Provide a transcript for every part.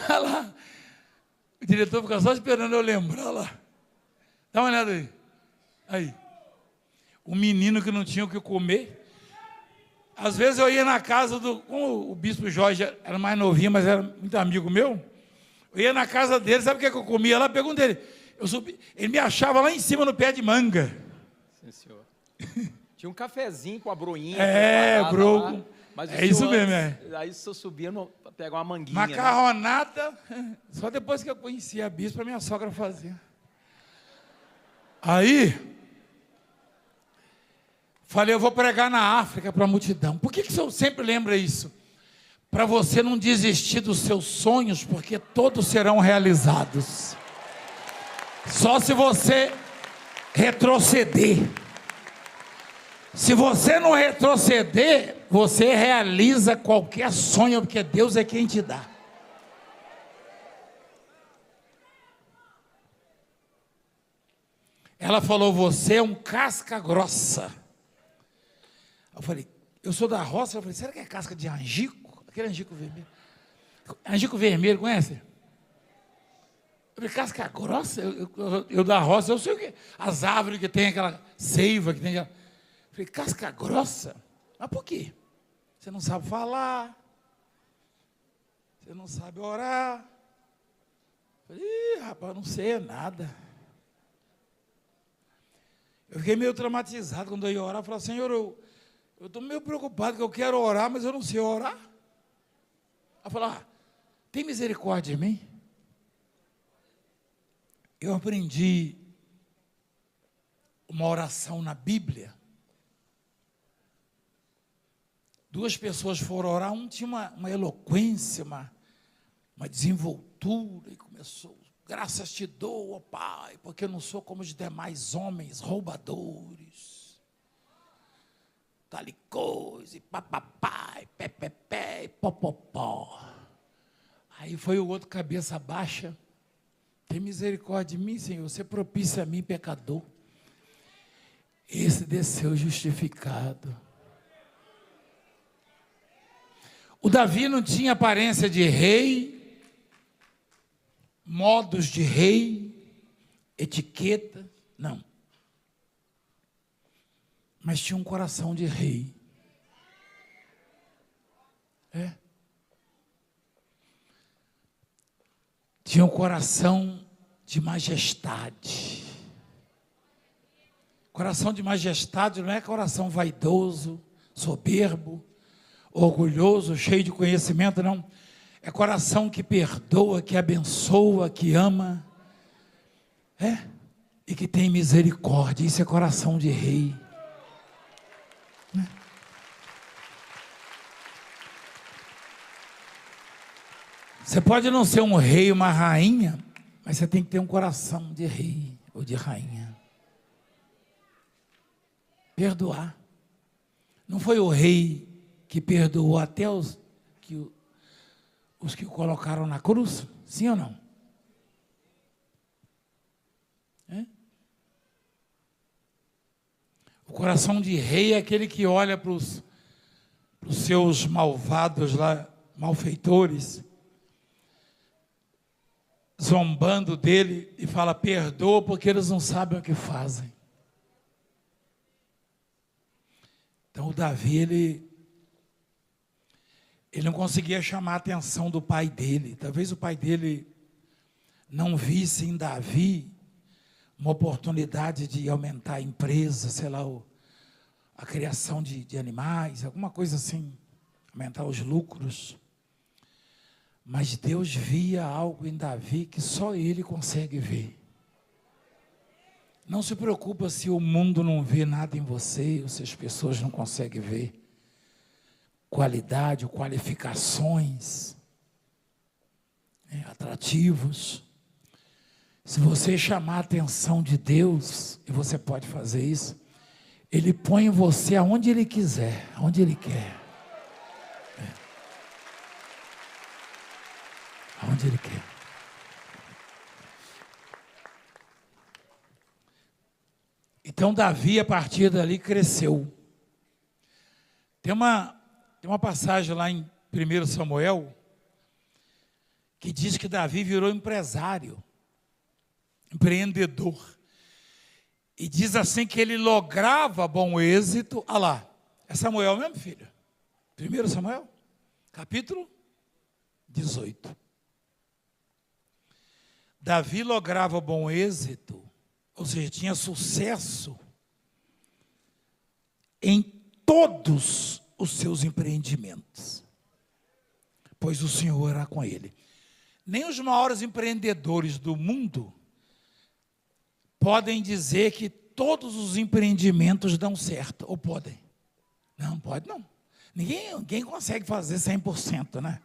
Olha lá. O diretor fica só esperando eu lembrar lá. Dá uma olhada aí. Aí. O menino que não tinha o que comer. Às vezes eu ia na casa do... Como o bispo Jorge era mais novinho, mas era muito amigo meu. Eu ia na casa dele, sabe o que eu comia lá? Pergunta ele. Ele me achava lá em cima no pé de manga. Sim, senhor. Tinha um cafezinho com a broinha. Broco. Mas é isso mesmo, é. Aí o senhor subia para pegar uma manguinha. Macarronada, né? Só depois que eu conheci a bispa, minha sogra fazia. Aí, falei, eu vou pregar na África para a multidão. Por que o senhor sempre lembra isso? Para você não desistir dos seus sonhos, porque todos serão realizados. Só se você retroceder. Se você não retroceder, você realiza qualquer sonho, porque Deus é quem te dá. Ela falou, você é um casca grossa. Eu falei, eu sou da roça. Eu falei, será que é casca de angico? Aquele angico vermelho. Angico vermelho, conhece? Eu falei, casca grossa? Eu da roça, eu sei o que. As árvores que tem aquela seiva, que tem aquela... Eu falei, casca grossa? Mas por quê? Você não sabe falar. Você não sabe orar. Eu falei, rapaz, não sei nada. Eu fiquei meio traumatizado quando eu ia orar. Eu falei, Senhor, eu estou meio preocupado, que eu quero orar, mas eu não sei orar. Eu falei, tem misericórdia de mim? Eu aprendi uma oração na Bíblia. Duas pessoas foram orar, um tinha uma eloquência, uma desenvoltura, e começou, graças te dou, ó Pai, porque eu não sou como os demais homens, roubadores, tal e coisa, e papapá, e pé, e popopó. Aí foi o outro cabeça baixa, tem misericórdia de mim, Senhor, você propicia a mim, pecador. Esse desceu justificado. O Davi não tinha aparência de rei, modos de rei, etiqueta, não. Mas tinha um coração de rei. Tinha um coração de majestade. Coração de majestade não é coração vaidoso, soberbo, orgulhoso, cheio de conhecimento, não. É coração que perdoa, que abençoa, que ama. E que tem misericórdia. Isso é coração de rei. Você pode não ser um rei, uma rainha, mas você tem que ter um coração de rei ou de rainha. Perdoar. Não foi o rei que perdoou até os que o colocaram na cruz? Sim ou não? O coração de rei é aquele que olha para os seus malvados lá, malfeitores, zombando dele e fala, perdoa porque eles não sabem o que fazem. Então o Davi, ele não conseguia chamar a atenção do pai dele. Talvez o pai dele não visse em Davi uma oportunidade de aumentar a empresa, sei lá, a criação de animais, alguma coisa assim, aumentar os lucros. Mas Deus via algo em Davi que só ele consegue ver. Não se preocupa se o mundo não vê nada em você, ou se as pessoas não conseguem ver qualidade, qualificações, atrativos. Se você chamar a atenção de Deus, e você pode fazer isso, Ele põe você aonde Ele quiser, aonde Ele quer. Aonde Ele quer. Então Davi, a partir dali, cresceu. Tem uma passagem lá em 1 Samuel, que diz que Davi virou empresário, empreendedor. E diz assim que ele lograva bom êxito. Olha lá, é Samuel mesmo, filho? 1 Samuel, capítulo 18. Davi lograva bom êxito, ou seja, tinha sucesso em todos os seus empreendimentos, pois o Senhor era com ele. Nem os maiores empreendedores do mundo podem dizer que todos os empreendimentos dão certo, ou podem? Não, pode não. Ninguém consegue fazer 100%, né?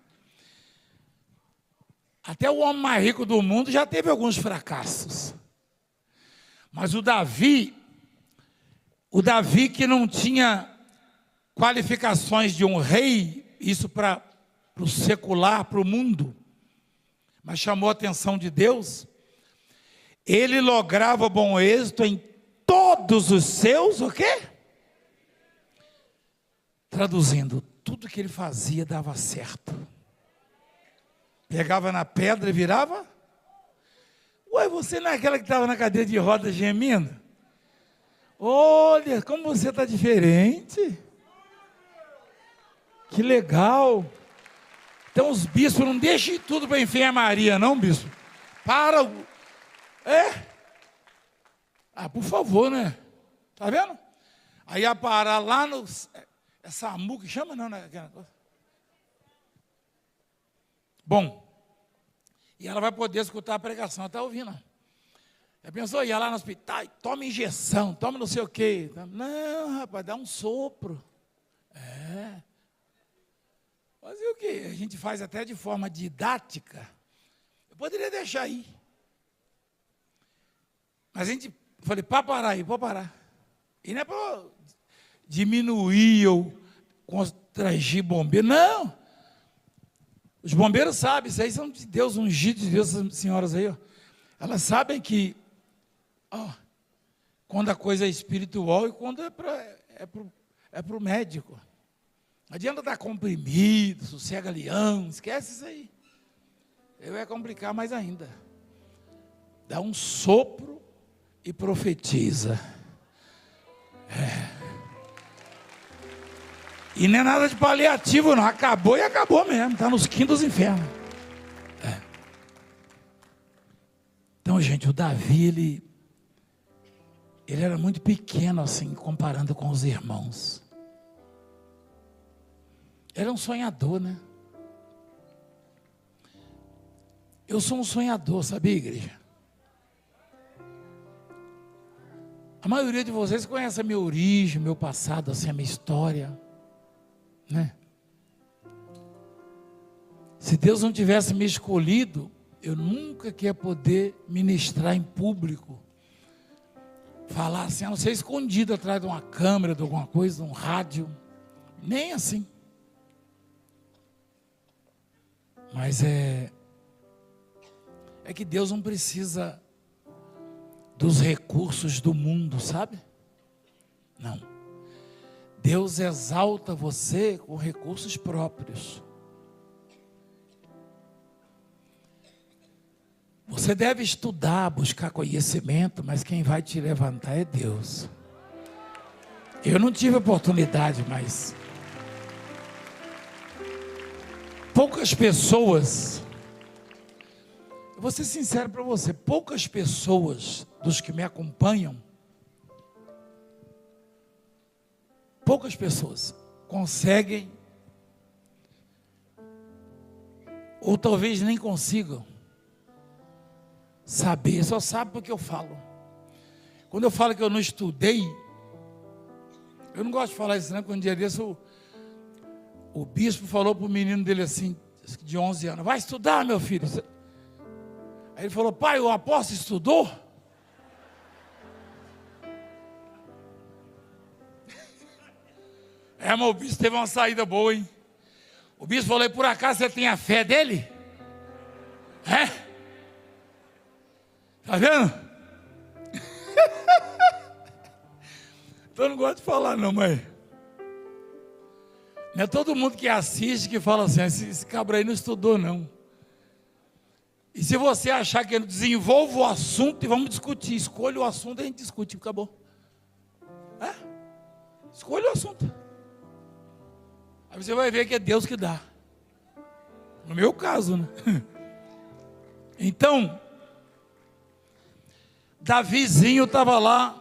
Até o homem mais rico do mundo já teve alguns fracassos. Mas o Davi que não tinha qualificações de um rei, isso para o secular, para o mundo, mas chamou a atenção de Deus, ele lograva bom êxito em todos os seus, o quê? Traduzindo, tudo que ele fazia dava certo. Pegava na pedra e virava? Ué, você não é aquela que estava na cadeira de rodas gemendo? Olha, como você está diferente. Que legal. Então os bispos, não deixem tudo para a enfermaria, não, bispo. Para. Por favor, né? Tá vendo? Aí ia parar lá no... Essa muca, chama não, né? Bom, e ela vai poder escutar a pregação, está ouvindo? Já pensou, ia lá no hospital, toma injeção, toma não sei o quê. Não, rapaz, dá um sopro. Fazer o quê? A gente faz até de forma didática. Eu poderia deixar aí. Mas a gente, falei, para parar aí, pode parar. E não é para diminuir ou constrangir bombeiro, não. Os bombeiros sabem, isso aí são de Deus, ungidos de Deus, essas senhoras aí, ó. Elas sabem que, quando a coisa é espiritual e quando é para o médico. Não adianta dar comprimido, sossega leão, esquece isso aí. Eu ia complicar mais ainda. Dá um sopro e profetiza. E não é nada de paliativo, não. Acabou e acabou mesmo. Está nos quintos dos infernos. Então, gente, o Davi, ele era muito pequeno, assim, comparando com os irmãos. Ele era um sonhador, né? Eu sou um sonhador, sabia, igreja? A maioria de vocês conhece a minha origem, meu passado, assim, a minha história, né? Se Deus não tivesse me escolhido, eu nunca ia poder ministrar em público, falar assim, a não ser escondido atrás de uma câmera, de alguma coisa, de um rádio, nem assim. Mas é que Deus não precisa dos recursos do mundo, sabe? Não. Deus exalta você com recursos próprios. Você deve estudar, buscar conhecimento, mas quem vai te levantar é Deus. Eu não tive oportunidade, mas poucas pessoas, eu vou ser sincero para você, poucas pessoas dos que me acompanham, poucas pessoas conseguem, ou talvez nem consigam, saber, só sabe porque eu falo. Quando eu falo que eu não estudei, eu não gosto de falar isso, né? Quando um dia desse o bispo falou para o menino dele assim, de 11 anos, vai estudar, meu filho. Aí ele falou, pai, o apóstolo estudou? Mas o bispo teve uma saída boa, hein? O bispo falou, e por acaso você tem a fé dele? Tá vendo? Então eu não gosto de falar não, mas não é todo mundo que assiste que fala assim, esse cabra aí não estudou não. E se você achar que eu desenvolvo o assunto e vamos discutir, escolha o assunto e a gente discute, acabou. Escolha o assunto. Aí você vai ver que é Deus que dá. No meu caso, né? Então, Davizinho estava lá,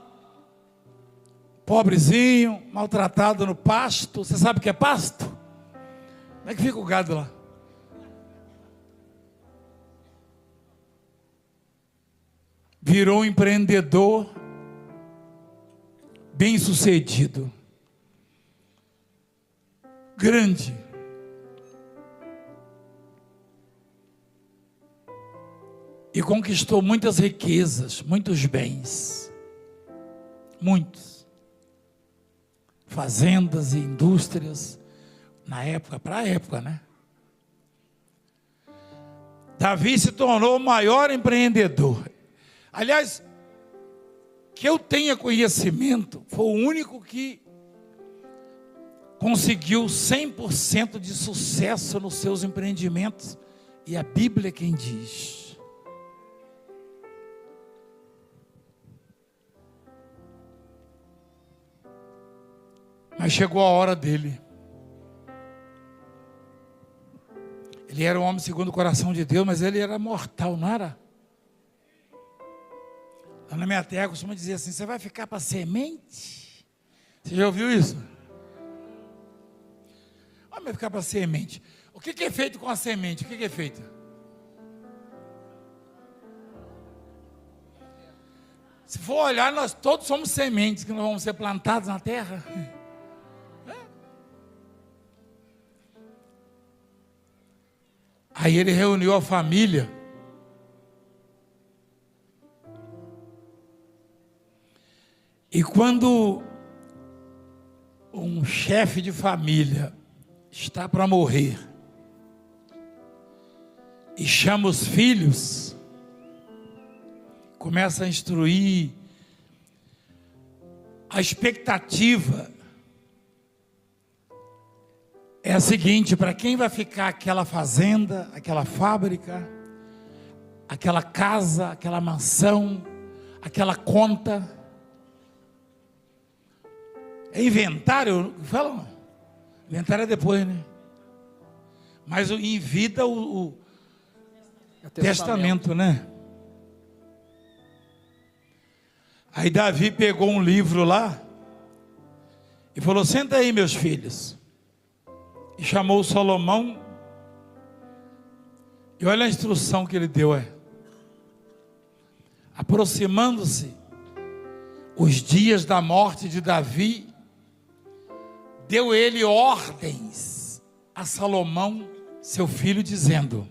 pobrezinho, maltratado no pasto. Você sabe o que é pasto? Como é que fica o gado lá? Virou um empreendedor bem-sucedido, grande. E conquistou muitas riquezas, muitos bens, muitos. Fazendas e indústrias, na época, para a época, né? Davi se tornou o maior empreendedor. Aliás, que eu tenha conhecimento, foi o único que conseguiu 100% de sucesso nos seus empreendimentos. E a Bíblia é quem diz. Mas chegou a hora dele. Ele era um homem segundo o coração de Deus, mas ele era mortal, não era? Lá na minha terra costuma dizer assim: você vai ficar para semente? Você já ouviu isso? Vai ficar para semente. O que é feito com a semente? O que é feito? Se for olhar, nós todos somos sementes que nós vamos ser plantados na terra. Aí ele reuniu a família. E quando um chefe de família está para morrer e chama os filhos, começa a instruir, a expectativa é a seguinte: para quem vai ficar aquela fazenda, aquela fábrica, aquela casa, aquela mansão, aquela conta? É inventário? Fala, inventário é depois, né? Mas em vida o testamento, né? Aí Davi pegou um livro lá e falou: senta aí, meus filhos. E chamou Salomão. E olha a instrução que ele deu: aproximando-se os dias da morte de Davi, deu ele ordens a Salomão, seu filho, dizendo: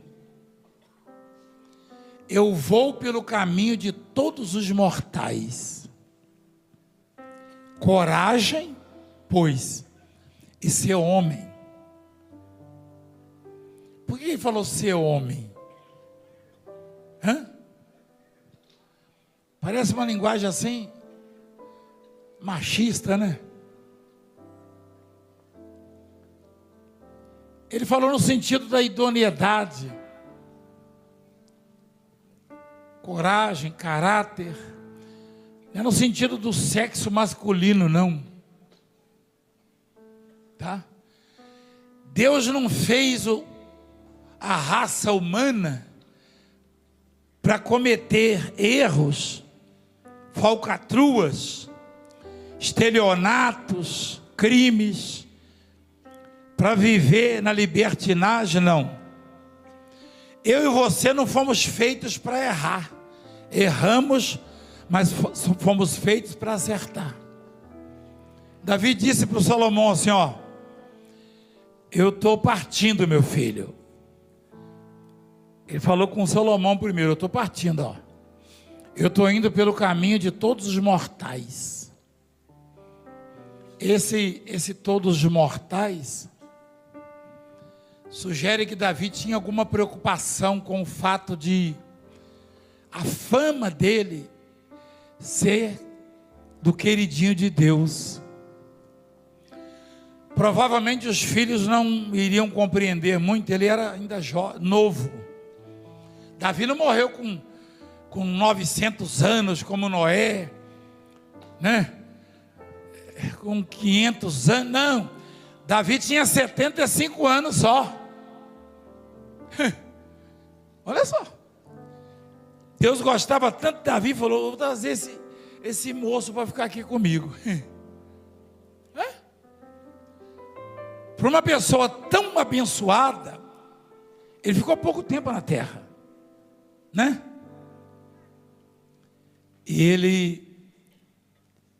eu vou pelo caminho de todos os mortais. Coragem, pois, e ser homem. Por que ele falou ser homem? Parece uma linguagem assim, machista, né? Ele falou no sentido da idoneidade, coragem, caráter. Não é no sentido do sexo masculino, não. Tá? Deus não fez a raça humana para cometer erros, falcatruas, estelionatos, crimes, para viver na libertinagem, não. Eu e você não fomos feitos para errar. Erramos, mas fomos feitos para acertar. Davi disse para o Salomão assim: eu estou partindo, meu filho. Ele falou com o Salomão primeiro: eu estou partindo, eu estou indo pelo caminho de todos os mortais. Esse todos os mortais sugere que Davi tinha alguma preocupação com o fato de a fama dele ser do queridinho de Deus. Provavelmente os filhos não iriam compreender muito, ele era ainda novo. Davi não morreu com 900 anos como Noé, né? Com 500 anos, não. Davi tinha 75 anos só. Olha só. Deus gostava tanto de Davi, falou: vou trazer esse moço para ficar aqui comigo. Para uma pessoa tão abençoada, ele ficou pouco tempo na terra, né? E ele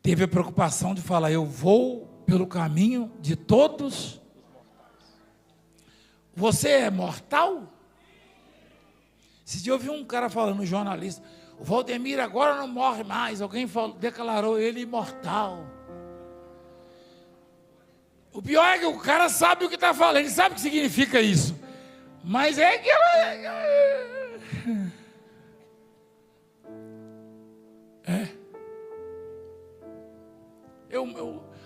teve a preocupação de falar: eu vou pelo caminho de todos. Você é mortal? Esse dia eu ouvi um cara falando, um jornalista: o Valdemir agora não morre mais. Alguém declarou ele imortal. O pior é que o cara sabe o que está falando, ele sabe o que significa isso. Mas é aquela...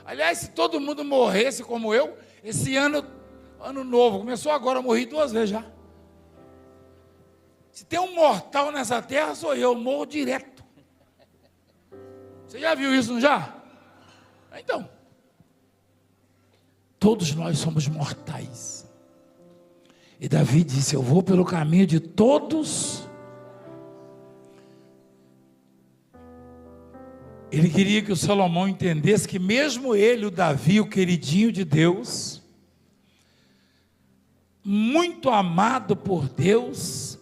Aliás, se todo mundo morresse como eu, esse ano novo, começou agora, eu morri 2 vezes já. Se tem um mortal nessa terra, sou eu morro direto. Você já viu isso, não já? Então, todos nós somos mortais. E Davi disse: eu vou pelo caminho de todos. Ele queria que o Salomão entendesse que mesmo ele, o Davi, o queridinho de Deus, muito amado por Deus,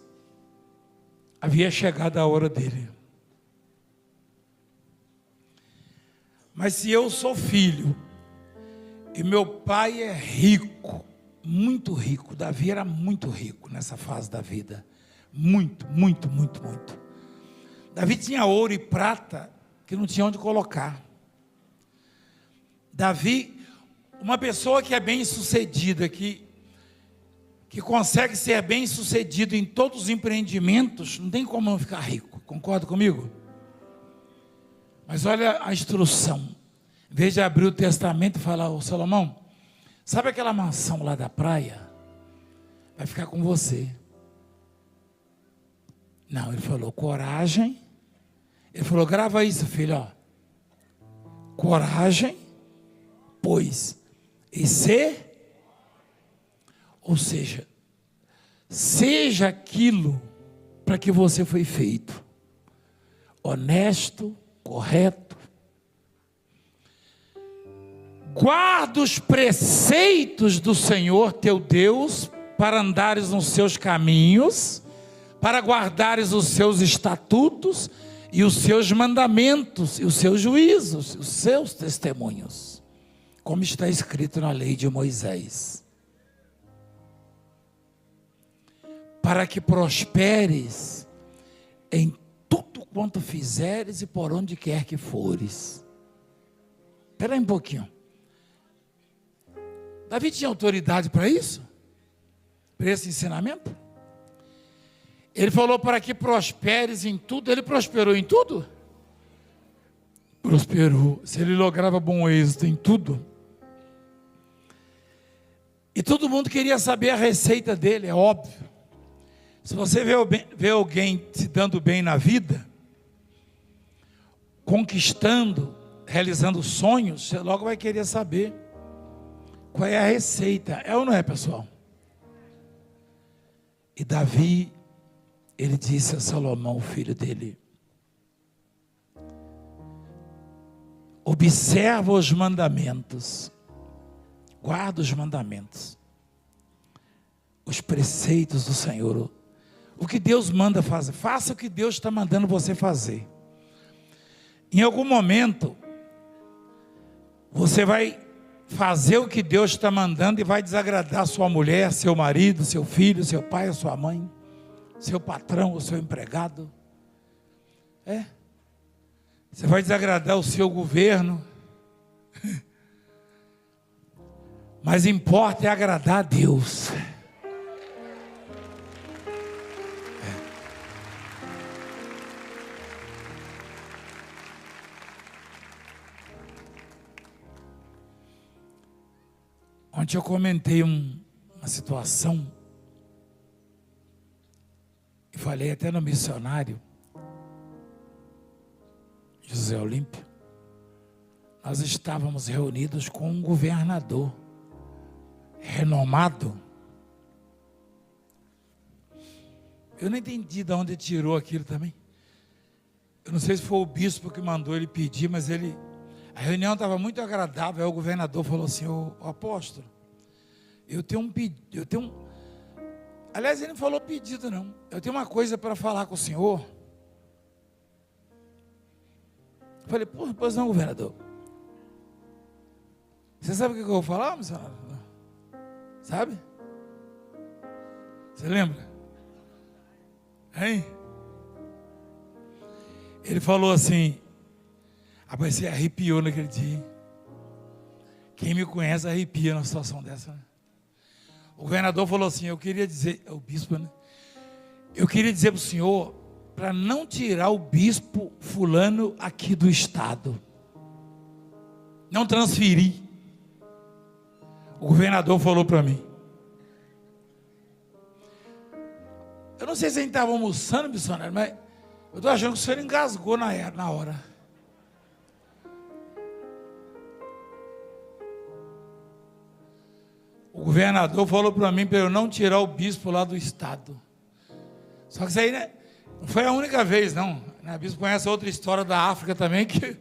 havia chegado a hora dele. Mas se eu sou filho, e meu pai é rico, muito rico, Davi era muito rico nessa fase da vida, muito, muito, muito, muito. Davi tinha ouro e prata que não tinha onde colocar. Davi, uma pessoa que é bem sucedida, que consegue ser bem sucedido em todos os empreendimentos, não tem como não ficar rico, concorda comigo? Mas olha a instrução, em vez de abrir o testamento e falar: ô Salomão, sabe aquela mansão lá da praia? Vai ficar com você. Não, ele falou: coragem. Ele falou: grava isso, filho, ó. Coragem, pois, e ser, ou seja, seja aquilo para que você foi feito, honesto, correto. Guarda os preceitos do Senhor teu Deus, para andares nos seus caminhos, para guardares os seus estatutos, e os seus mandamentos, e os seus juízos, os seus testemunhos, como está escrito na lei de Moisés, para que prosperes em tudo quanto fizeres e por onde quer que fores. Espera aí um pouquinho. Davi tinha autoridade para isso? Para esse ensinamento? Ele falou: para que prosperes em tudo. Ele prosperou em tudo? Prosperou. Se ele lograva bom êxito em tudo. E todo mundo queria saber a receita dele, é óbvio. Se você vê alguém se dando bem na vida, conquistando, realizando sonhos, você logo vai querer saber qual é a receita. É ou não é, pessoal? E Davi, ele disse a Salomão, o filho dele: observa os mandamentos, guarda os mandamentos, os preceitos do Senhor, o que Deus manda fazer, faça o que Deus está mandando você fazer. Em algum momento, você vai fazer o que Deus está mandando e vai desagradar sua mulher, seu marido, seu filho, seu pai, a sua mãe, seu patrão, o seu empregado. Você vai desagradar o seu governo. Mas importa é agradar a Deus. Ontem eu comentei uma situação. falei até no missionário José Olímpio. Nós estávamos reunidos com um governador renomado. Eu não entendi de onde ele tirou aquilo também. Eu não sei se foi o bispo que mandou ele pedir, mas a reunião estava muito agradável. Aí o governador falou assim: ô apóstolo, eu tenho um pedido, aliás, ele não falou pedido não, eu tenho uma coisa para falar com o senhor. Eu falei: pois não, governador. Você sabe o que eu vou falar, missionário? Sabe? Você lembra? Hein? Ele falou assim, rapaz, você arrepiou naquele dia, hein? Quem me conhece arrepia numa situação dessa, né? O governador falou assim: eu queria dizer, o bispo, né? Eu queria dizer para o senhor, para não tirar o bispo fulano aqui do estado, não transferir. O governador falou para mim. Eu não sei se a gente estava almoçando, missionário, mas eu estou achando que o senhor engasgou na hora. O governador falou para mim para eu não tirar o bispo lá do estado. Só que isso aí, né, não foi a única vez, não. O bispo conhece outra história da África também, que o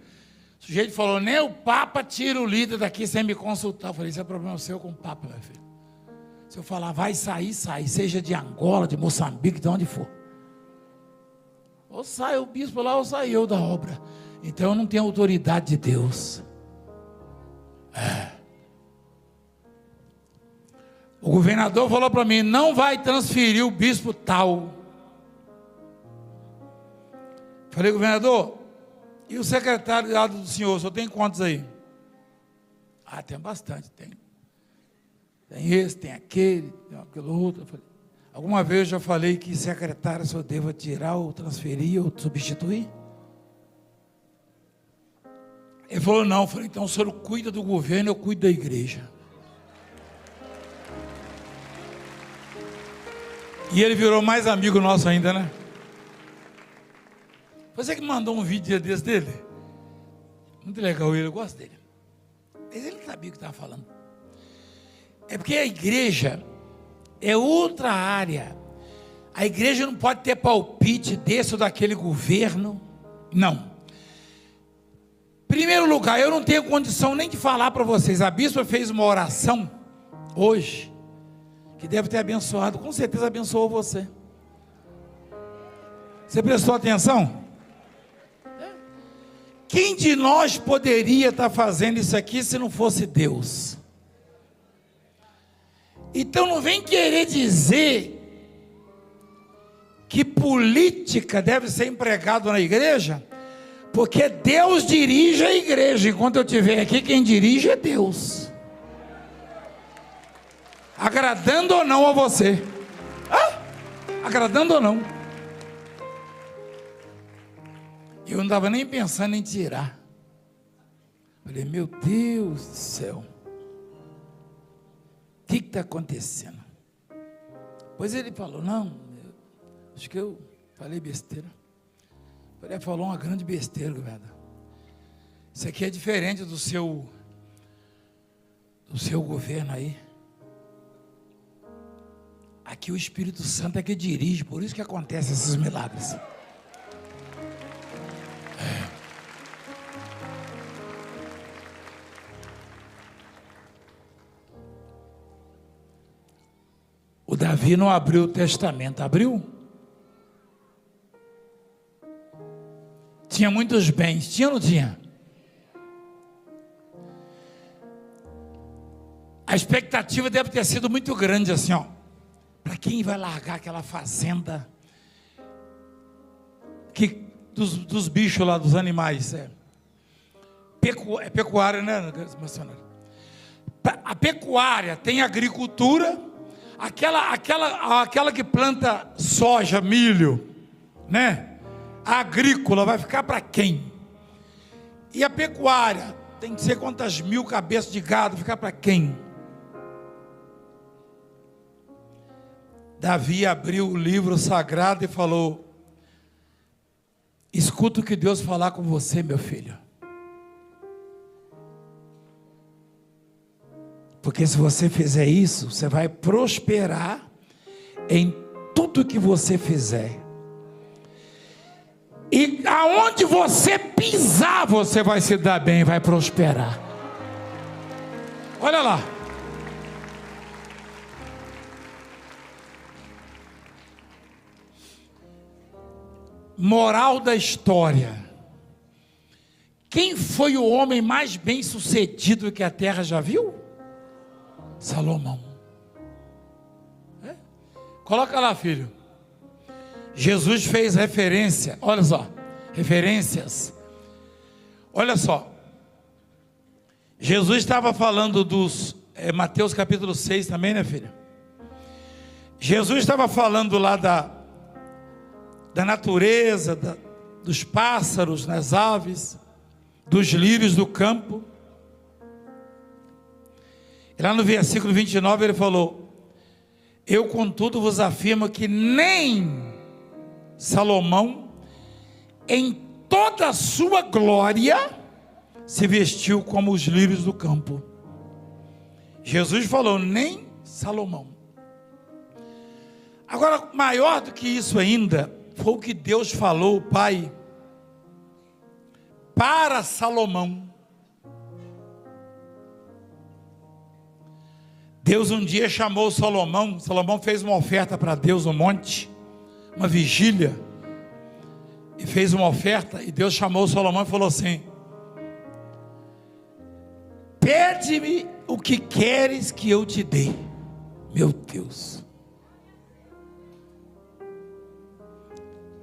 sujeito falou: nem o Papa tira o líder daqui sem me consultar. Eu falei: isso é problema seu com o Papa, meu filho. Se eu falar vai sair, sai. Seja de Angola, de Moçambique, de onde for. Ou sai o bispo lá, ou sai eu da obra. Então eu não tenho autoridade de Deus. O governador falou para mim: não vai transferir o bispo tal. Falei: governador, e o secretariado do senhor, só tem quantos aí? Ah, tem bastante, tem. Tem esse, tem aquele outro. Eu falei: alguma vez eu já falei que secretário só deva tirar ou transferir ou substituir? Ele falou: não. Eu falei: então o senhor cuida do governo, eu cuido da igreja. E ele virou mais amigo nosso ainda, né? Você que mandou um vídeo desse dele? Muito legal ele, eu gosto dele. Mas ele sabia o que estava falando. É porque a igreja é outra área. A igreja não pode ter palpite desse ou daquele governo. Não. Primeiro lugar, eu não tenho condição nem de falar para vocês. A bispa fez uma oração hoje, que deve ter abençoado, com certeza abençoou você. Você prestou atenção? Quem de nós poderia estar fazendo isso aqui se não fosse Deus? Então não vem querer dizer que política deve ser empregado na igreja, porque Deus dirige a igreja. Enquanto eu estiver aqui, quem dirige é Deus, agradando ou não a você. Agradando ou não. Eu não estava nem pensando em tirar. Falei: meu Deus do céu, o que está acontecendo? Pois ele falou: não, acho que eu falei besteira. Falei: falou uma grande besteira, governador. Isso aqui é diferente do seu governo aí. Aqui o Espírito Santo é que dirige, por isso que acontecem esses milagres. O Davi não abriu o testamento, abriu? Tinha muitos bens, tinha ou não tinha? A expectativa deve ter sido muito grande, assim, ó. Para quem vai largar aquela fazenda dos bichos lá, dos animais? É pecuária, né? A pecuária tem agricultura. Aquela que planta soja, milho, né? A agrícola vai ficar para quem? E a pecuária tem que ser quantas mil cabeças de gado, ficar para quem? Davi abriu o livro sagrado e falou: escuta o que Deus falar com você, meu filho. Porque se você fizer isso, você vai prosperar em tudo que você fizer. E aonde você pisar, você vai se dar bem, vai prosperar. Olha lá. Moral da história. Quem foi o homem mais bem sucedido que a terra já viu? Salomão. Coloca lá, filho. Jesus fez referência, olha só, referências. Olha só. Jesus estava falando dos, Mateus capítulo 6 também, né, filho? Jesus estava falando lá da natureza, dos pássaros, das aves, dos lírios do campo. E lá no versículo 29 ele falou: eu contudo vos afirmo que nem Salomão, em toda a sua glória, se vestiu como os lírios do campo. Jesus falou, nem Salomão. Agora, maior do que isso ainda, foi o que Deus falou, o Pai, para Salomão. Deus um dia chamou Salomão. Salomão fez uma oferta para Deus no monte, uma vigília, e fez uma oferta, e Deus chamou Salomão e falou assim: pede-me o que queres que eu te dê. Meu Deus,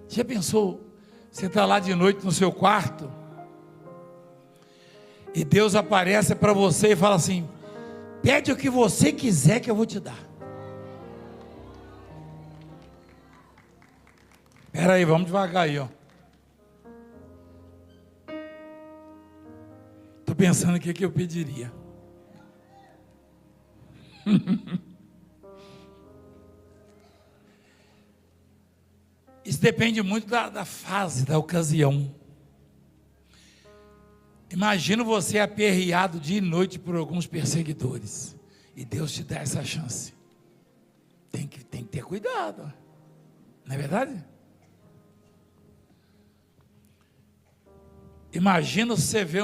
já pensou, você está lá de noite no seu quarto, e Deus aparece para você e fala assim: pede o que você quiser que eu vou te dar. Espera aí, vamos devagar aí, ó. Estou pensando o que eu pediria. Isso depende muito da fase, da ocasião. Imagina você aperreado dia e noite por alguns perseguidores, e Deus te dá essa chance. Tem que ter cuidado, não é verdade? Imagina você ver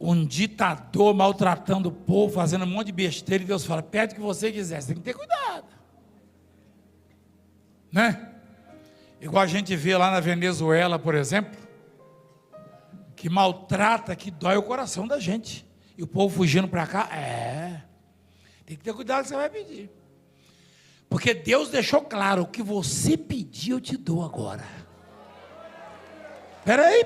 um ditador maltratando o povo, fazendo um monte de besteira, e Deus fala: pede o que você quiser. Você tem que ter cuidado, né? Igual a gente vê lá na Venezuela, por exemplo, que maltrata, que dói o coração da gente, e o povo fugindo para cá. Tem que ter cuidado que você vai pedir, porque Deus deixou claro: o que você pedir eu te dou agora. Peraí.